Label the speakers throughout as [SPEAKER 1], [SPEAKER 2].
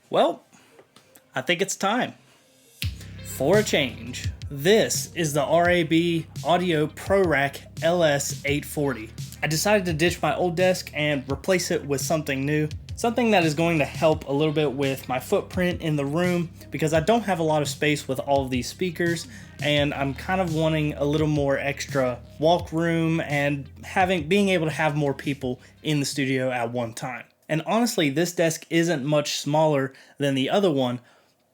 [SPEAKER 1] Well, I think it's time for a change. This is the RAB Audio ProRack LS840. I decided to ditch my old desk and replace it with something new. Something that is going to help a little bit with my footprint in the room because I don't have a lot of space with all of these speakers and I'm kind of wanting a little more extra walk room and being able to have more people in the studio at one time. And honestly, this desk isn't much smaller than the other one,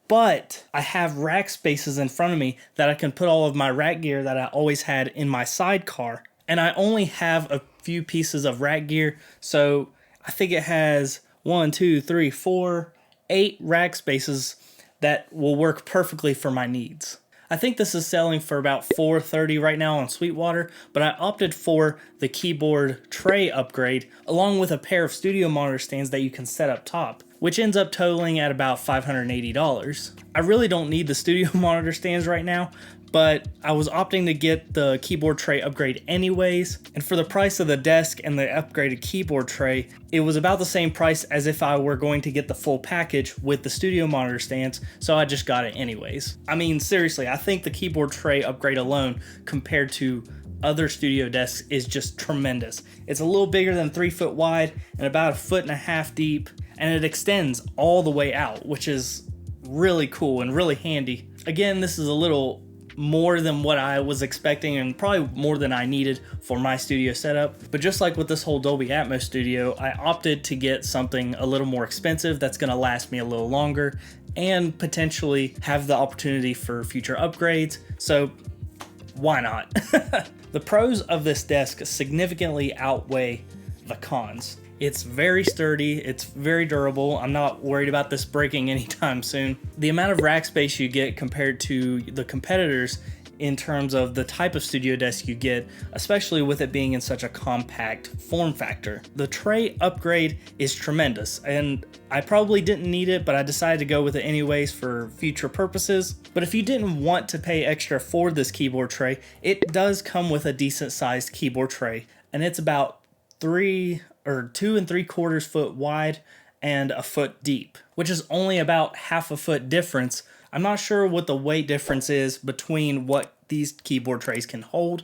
[SPEAKER 1] but I have rack spaces in front of me that I can put all of my rack gear that I always had in my sidecar. And I only have a few pieces of rack gear, so I think it has 8 rack spaces that will work perfectly for my needs. I think this is selling for about $430 right now on Sweetwater, but I opted for the keyboard tray upgrade along with a pair of studio monitor stands that you can set up top, which ends up totaling at about $580. I really don't need the studio monitor stands right now, but I was opting to get the keyboard tray upgrade anyways, and for the price of the desk and the upgraded keyboard tray, it was about the same price as if I were going to get the full package with the studio monitor stands, so I just got it anyways. I mean, seriously, I think the keyboard tray upgrade alone compared to other studio desks is just tremendous. It's a little bigger than 3 foot wide and about 1.5 feet deep, and it extends all the way out, which is really cool and really handy. Again, this is a little more than what I was expecting and probably more than I needed for my studio setup. But just like with this whole Dolby Atmos studio, I opted to get something a little more expensive that's going to last me a little longer and potentially have the opportunity for future upgrades. So why not? The pros of this desk significantly outweigh the cons. It's very sturdy, it's very durable. I'm not worried about this breaking anytime soon. The amount of rack space you get compared to the competitors in terms of the type of studio desk you get, especially with it being in such a compact form factor. The tray upgrade is tremendous, and I probably didn't need it, but I decided to go with it anyways for future purposes. But if you didn't want to pay extra for this keyboard tray, it does come with a decent sized keyboard tray, and it's about 2 3/4 foot wide and a foot deep, which is only about half a foot difference. I'm not sure what the weight difference is between what these keyboard trays can hold,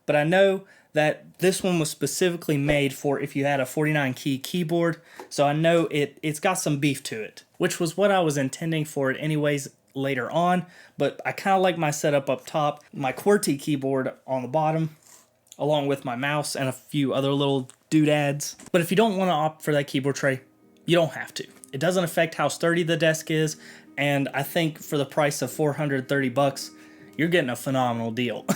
[SPEAKER 1] but I know that this one was specifically made for if you had a 49 key keyboard, so I know it's got some beef to it, which was what I was intending for it anyways later on, but I kind of like my setup up top, my QWERTY keyboard on the bottom, along with my mouse and a few other little doodads. But if you don't want to opt for that keyboard tray, you don't have to. It doesn't affect how sturdy the desk is, and I think for the price of $430, you're getting a phenomenal deal.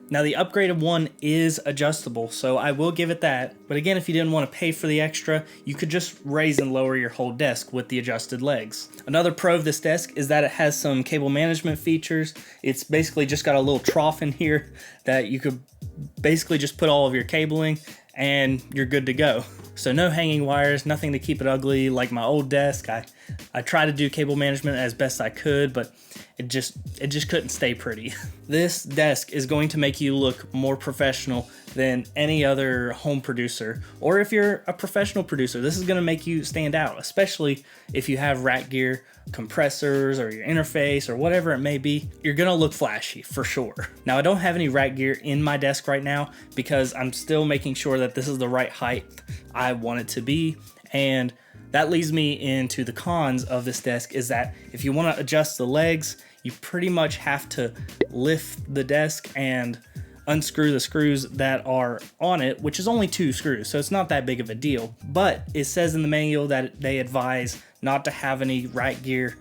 [SPEAKER 1] Now the upgraded one is adjustable, so I will give it that. But again, if you didn't want to pay for the extra, you could just raise and lower your whole desk with the adjusted legs. Another pro of this desk is that it has some cable management features. It's basically just got a little trough in here that you could basically just put all of your cabling and you're good to go. So no hanging wires, nothing to keep it ugly like my old desk. I tried to do cable management as best I could, but it just couldn't stay pretty. This desk is going to make you look more professional than any other home producer, or if you're a professional producer, this is going to make you stand out, especially if you have rack gear, compressors, or your interface, or whatever it may be. You're going to look flashy for sure. Now, I don't have any rack gear in my desk right now because I'm still making sure that this is the right height I want it to be, and that leads me into the cons of this desk is that if you want to adjust the legs, you pretty much have to lift the desk and unscrew the screws that are on it, which is only 2 screws, so it's not that big of a deal. But it says in the manual that they advise not to have any rack gear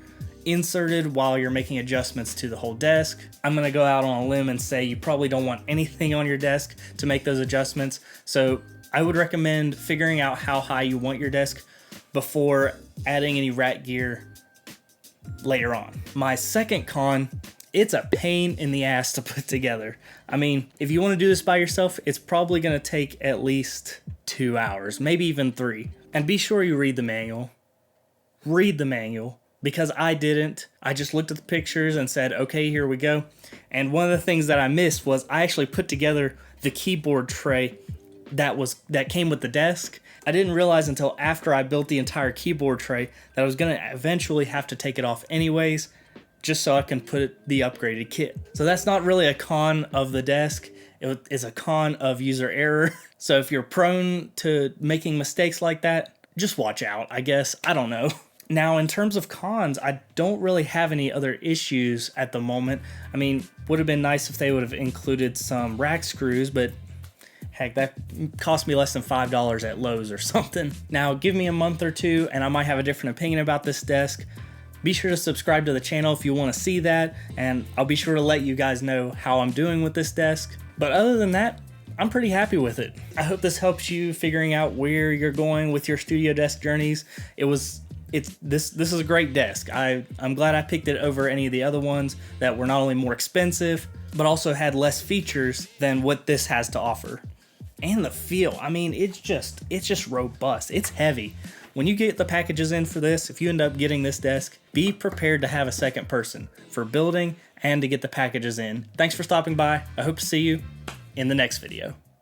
[SPEAKER 1] inserted while you're making adjustments to the whole desk. I'm gonna go out on a limb and say you probably don't want anything on your desk to make those adjustments, so I would recommend figuring out how high you want your desk before adding any rack gear later on. My second con, it's a pain in the ass to put together. I mean, if you want to do this by yourself, it's probably going to take at least 2 hours, maybe even 3. And be sure you read the manual. Read the manual, because I didn't. I just looked at the pictures and said, okay, here we go. And one of the things that I missed was I actually put together the keyboard tray that came with the desk. I didn't realize until after I built the entire keyboard tray that I was going to eventually have to take it off anyways, just so I can put the upgraded kit. So that's not really a con of the desk. It is a con of user error. So if you're prone to making mistakes like that, just watch out, I guess. I don't know. Now, in terms of cons, I don't really have any other issues at the moment. I mean, would have been nice if they would have included some rack screws, but heck, that cost me less than $5 at Lowe's or something. Now, give me a month or two and I might have a different opinion about this desk. Be sure to subscribe to the channel if you want to see that, and I'll be sure to let you guys know how I'm doing with this desk. But other than that, I'm pretty happy with it. I hope this helps you figuring out where you're going with your studio desk journeys. This is a great desk. I'm glad I picked it over any of the other ones that were not only more expensive, but also had less features than what this has to offer. And the feel, I mean, it's just robust. It's heavy. When you get the packages in for this, if you end up getting this desk, be prepared to have a second person for building and to get the packages in. Thanks for stopping by. I hope to see you in the next video.